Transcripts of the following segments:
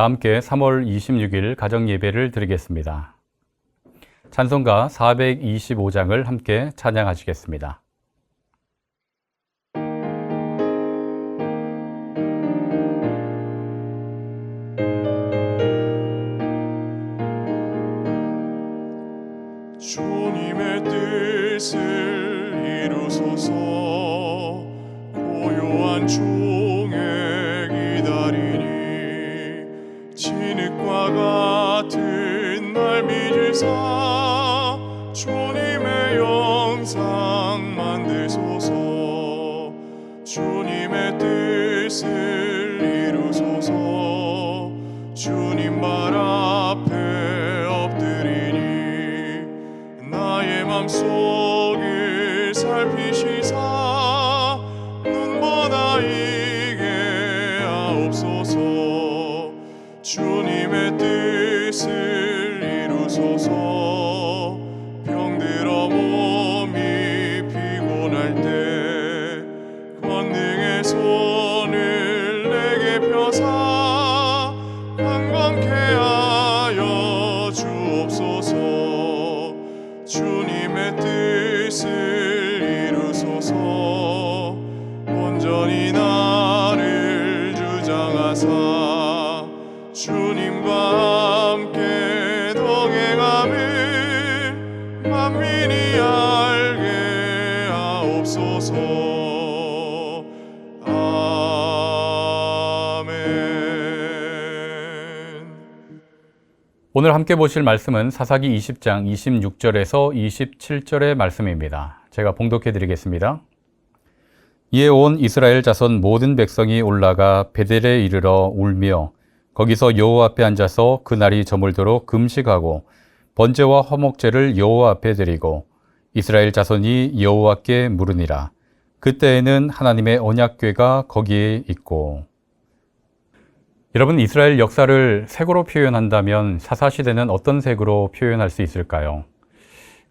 다 함께 3월 26일 가정예배를 드리겠습니다. 찬송가 425장을 함께 찬양하시겠습니다. 주님의 뜻을 이루소서. 고요한 종에 기다리니 진흙과 같은 날 믿으사 주님의 영상 만드소서. 주님의 뜻을 이루소서. 주님 발 앞에 엎드리니 나의 맘속을 살피시사 눈보나이게 하옵소서. 주님의 뜻을 이루소서. 병들어 몸이 피곤할 때 권능의 손을 내게 펴사 강건케 하여 주옵소서. 주님의 뜻을 이루소서. 온전히 나를 주장하사 주님과 함께 동행함을 만민이 알게 하옵소서. 아멘. 오늘 함께 보실 말씀은 사사기 20장 26절에서 27절의 말씀입니다. 제가 봉독해 드리겠습니다. 이에 온 이스라엘 자손 모든 백성이 올라가 베델에 이르러 울며 거기서 여호와 앞에 앉아서 그날이 저물도록 금식하고 번제와 화목제를 여호와 앞에 드리고 이스라엘 자손이 여호와께 물으니라. 그때에는 하나님의 언약궤가 거기에 있고. 여러분, 이스라엘 역사를 색으로 표현한다면 사사시대는 어떤 색으로 표현할 수 있을까요?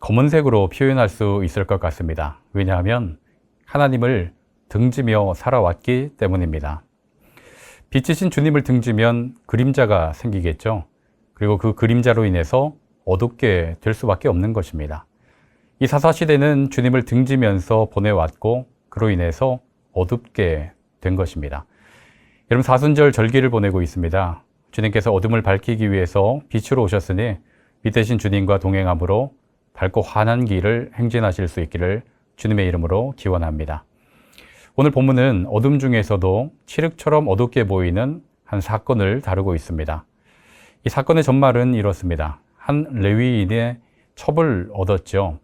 검은색으로 표현할 수 있을 것 같습니다. 왜냐하면 하나님을 등지며 살아왔기 때문입니다. 빛이신 주님을 등지면 그림자가 생기겠죠. 그리고 그 그림자로 인해서 어둡게 될 수밖에 없는 것입니다. 이 사사시대는 주님을 등지면서 보내왔고 그로 인해서 어둡게 된 것입니다. 여러분, 사순절 절기를 보내고 있습니다. 주님께서 어둠을 밝히기 위해서 빛으로 오셨으니 빛 대신 주님과 동행함으로 밝고 환한 길을 행진하실 수 있기를 주님의 이름으로 기원합니다. 오늘 본문은 어둠 중에서도 칠흑처럼 어둡게 보이는 한 사건을 다루고 있습니다. 이 사건의 전말은 이렇습니다. 한 레위인의 첩을 얻었죠.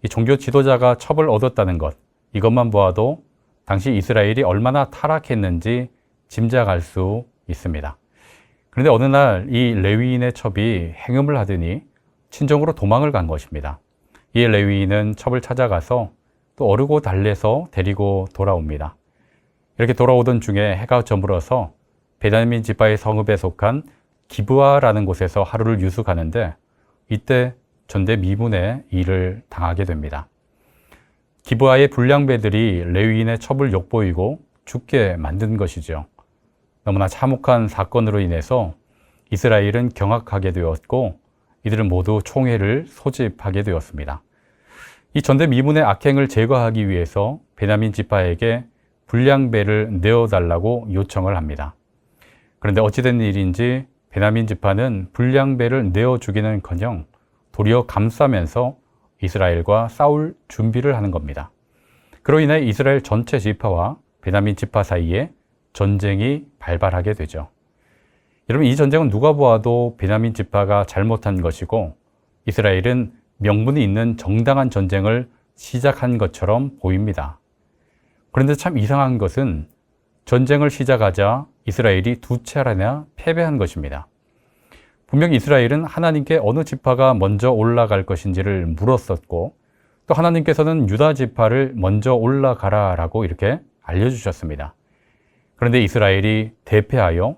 이 종교 지도자가 첩을 얻었다는 것, 이것만 보아도 당시 이스라엘이 얼마나 타락했는지 짐작할 수 있습니다. 그런데 어느 날 이 레위인의 첩이 행음을 하더니 친정으로 도망을 간 것입니다. 이 레위인은 첩을 찾아가서 또 어르고 달래서 데리고 돌아옵니다. 이렇게 돌아오던 중에 해가 저물어서 베냐민 지파의 성읍에 속한 기브아라는 곳에서 하루를 유숙하는데 이때 전대미문의 일을 당하게 됩니다. 기브아의 불량배들이 레위인의 첩을 욕보이고 죽게 만든 것이죠. 너무나 참혹한 사건으로 인해서 이스라엘은 경악하게 되었고 이들은 모두 총회를 소집하게 되었습니다. 이 전대미문의 악행을 제거하기 위해서 베냐민 지파에게 불량배를 내어달라고 요청을 합니다. 그런데 어찌된 일인지 베냐민 지파는 불량배를 내어주기는커녕 도리어 감싸면서 이스라엘과 싸울 준비를 하는 겁니다. 그로 인해 이스라엘 전체 지파와 베냐민 지파 사이에 전쟁이 발발하게 되죠. 여러분, 이 전쟁은 누가 보아도 베냐민 지파가 잘못한 것이고 이스라엘은 명분이 있는 정당한 전쟁을 시작한 것처럼 보입니다. 그런데 참 이상한 것은 전쟁을 시작하자 이스라엘이 두 차례나 패배한 것입니다. 분명 이스라엘은 하나님께 어느 지파가 먼저 올라갈 것인지를 물었었고 또 하나님께서는 유다 지파를 먼저 올라가라라고 이렇게 알려주셨습니다. 그런데 이스라엘이 대패하여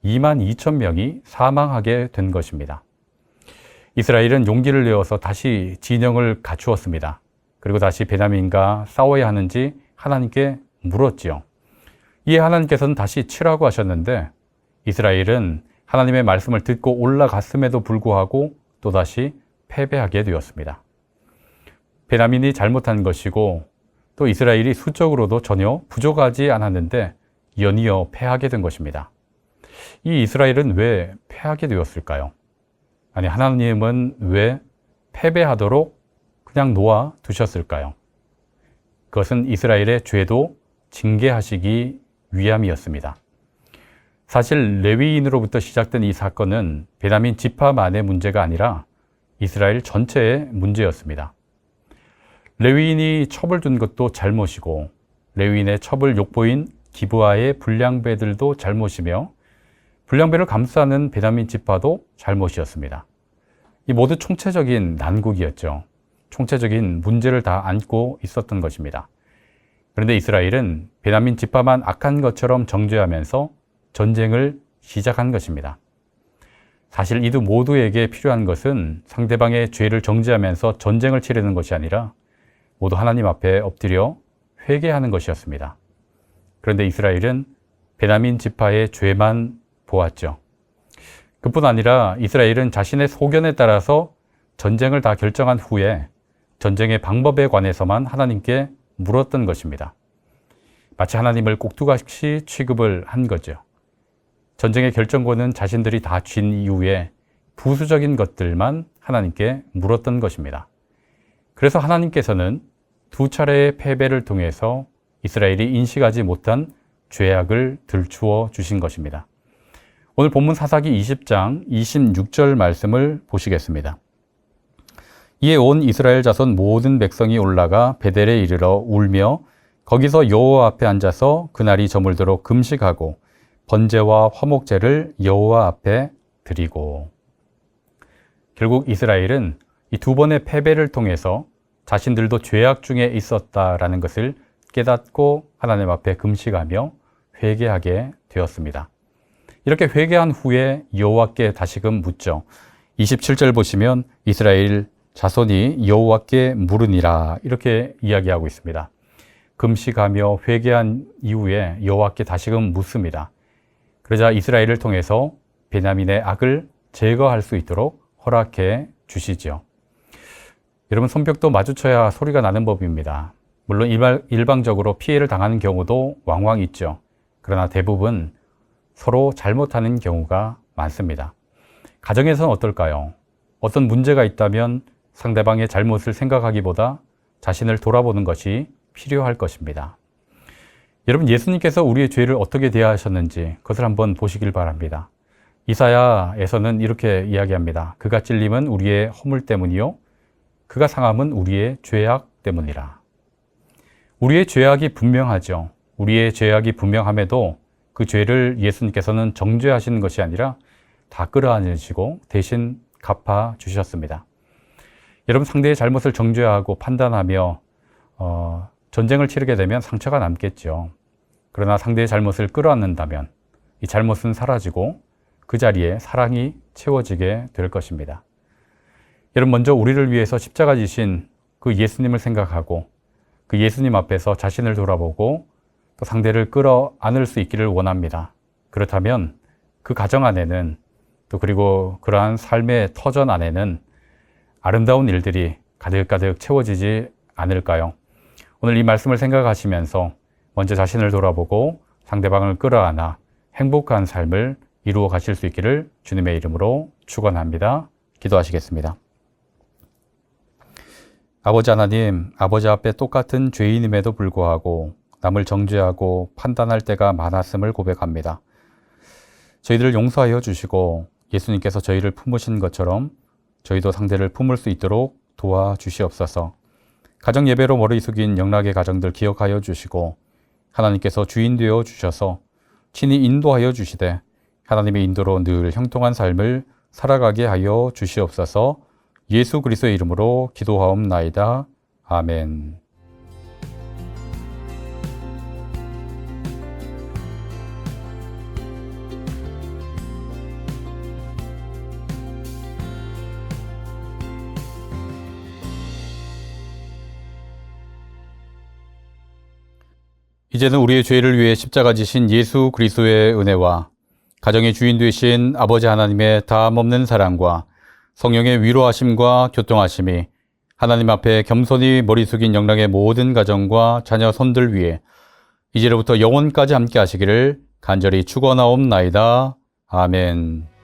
22,000명이 사망하게 된 것입니다. 이스라엘은 용기를 내어서 다시 진영을 갖추었습니다. 그리고 다시 베냐민과 싸워야 하는지 하나님께 물었지요. 이에 하나님께서는 다시 치라고 하셨는데 이스라엘은 하나님의 말씀을 듣고 올라갔음에도 불구하고 또다시 패배하게 되었습니다. 베냐민이 잘못한 것이고 또 이스라엘이 수적으로도 전혀 부족하지 않았는데 연이어 패하게 된 것입니다. 이 이스라엘은 왜 패하게 되었을까요? 아니, 하나님은 왜 패배하도록 그냥 놓아 두셨을까요? 그것은 이스라엘의 죄도 징계하시기 위함이었습니다. 사실 레위인으로부터 시작된 이 사건은 베냐민 지파만의 문제가 아니라 이스라엘 전체의 문제였습니다. 레위인이 첩을 준 것도 잘못이고 레위인의 첩을 욕보인 기브아의 불량배들도 잘못이며 불량배를 감싸는 베냐민 지파도 잘못이었습니다. 이 모두 총체적인 난국이었죠. 총체적인 문제를 다 안고 있었던 것입니다. 그런데 이스라엘은 베냐민 지파만 악한 것처럼 정죄하면서 전쟁을 시작한 것입니다. 사실 이두 모두에게 필요한 것은 상대방의 죄를 정죄하면서 전쟁을 치르는 것이 아니라 모두 하나님 앞에 엎드려 회개하는 것이었습니다. 그런데 이스라엘은 베냐민 지파의 죄만 보았죠. 그뿐 아니라 이스라엘은 자신의 소견에 따라서 전쟁을 다 결정한 후에 전쟁의 방법에 관해서만 하나님께 물었던 것입니다. 마치 하나님을 꼭두각시 취급을 한 거죠. 전쟁의 결정권은 자신들이 다 쥔 이후에 부수적인 것들만 하나님께 물었던 것입니다. 그래서 하나님께서는 두 차례의 패배를 통해서 이스라엘이 인식하지 못한 죄악을 들추어 주신 것입니다. 오늘 본문 사사기 20장 26절 말씀을 보시겠습니다. 이에 온 이스라엘 자손 모든 백성이 올라가 베델에 이르러 울며 거기서 여호와 앞에 앉아서 그날이 저물도록 금식하고 번제와 화목제를 여호와 앞에 드리고. 결국 이스라엘은 이 두 번의 패배를 통해서 자신들도 죄악 중에 있었다라는 것을 깨닫고 하나님 앞에 금식하며 회개하게 되었습니다. 이렇게 회개한 후에 여호와께 다시금 묻죠. 27절 보시면 이스라엘 자손이 여호와께 물으니라 이렇게 이야기하고 있습니다. 금식하며 회개한 이후에 여호와께 다시금 묻습니다. 그러자 이스라엘을 통해서 베냐민의 악을 제거할 수 있도록 허락해 주시죠. 여러분, 손뼉도 마주쳐야 소리가 나는 법입니다. 물론 일방적으로 피해를 당하는 경우도 왕왕 있죠. 그러나 대부분 서로 잘못하는 경우가 많습니다. 가정에서는 어떨까요? 어떤 문제가 있다면 상대방의 잘못을 생각하기보다 자신을 돌아보는 것이 필요할 것입니다. 여러분, 예수님께서 우리의 죄를 어떻게 대하셨는지 그것을 한번 보시길 바랍니다. 이사야에서는 이렇게 이야기합니다. 그가 찔림은 우리의 허물 때문이요 그가 상함은 우리의 죄악 때문이라. 우리의 죄악이 분명하죠. 우리의 죄악이 분명함에도 그 죄를 예수님께서는 정죄하시는 것이 아니라 다 끌어안으시고 대신 갚아 주셨습니다. 여러분, 상대의 잘못을 정죄하고 판단하며 전쟁을 치르게 되면 상처가 남겠죠. 그러나 상대의 잘못을 끌어안는다면 이 잘못은 사라지고 그 자리에 사랑이 채워지게 될 것입니다. 여러분, 먼저 우리를 위해서 십자가 지신 그 예수님을 생각하고 그 예수님 앞에서 자신을 돌아보고 또 상대를 끌어안을 수 있기를 원합니다. 그렇다면 그 가정 안에는 또 그리고 그러한 삶의 터전 안에는 아름다운 일들이 가득가득 채워지지 않을까요? 오늘 이 말씀을 생각하시면서 먼저 자신을 돌아보고 상대방을 끌어안아 행복한 삶을 이루어 가실 수 있기를 주님의 이름으로 축원합니다. 기도하시겠습니다. 아버지 하나님, 아버지 앞에 똑같은 죄인임에도 불구하고 남을 정죄하고 판단할 때가 많았음을 고백합니다. 저희들을 용서하여 주시고 예수님께서 저희를 품으신 것처럼 저희도 상대를 품을 수 있도록 도와주시옵소서. 가정 예배로 머리 숙인 영락의 가정들 기억하여 주시고 하나님께서 주인 되어 주셔서 친히 인도하여 주시되 하나님의 인도로 늘 형통한 삶을 살아가게 하여 주시옵소서. 예수 그리스도의 이름으로 기도하옵나이다. 아멘. 이제는 우리의 죄를 위해 십자가 지신 예수 그리스도의 은혜와 가정의 주인 되신 아버지 하나님의 다함없는 사랑과 성령의 위로하심과 교통하심이 하나님 앞에 겸손히 머리 숙인 영락의 모든 가정과 자녀 손들 위에 이제로부터 영원까지 함께 하시기를 간절히 축원하옵나이다. 아멘.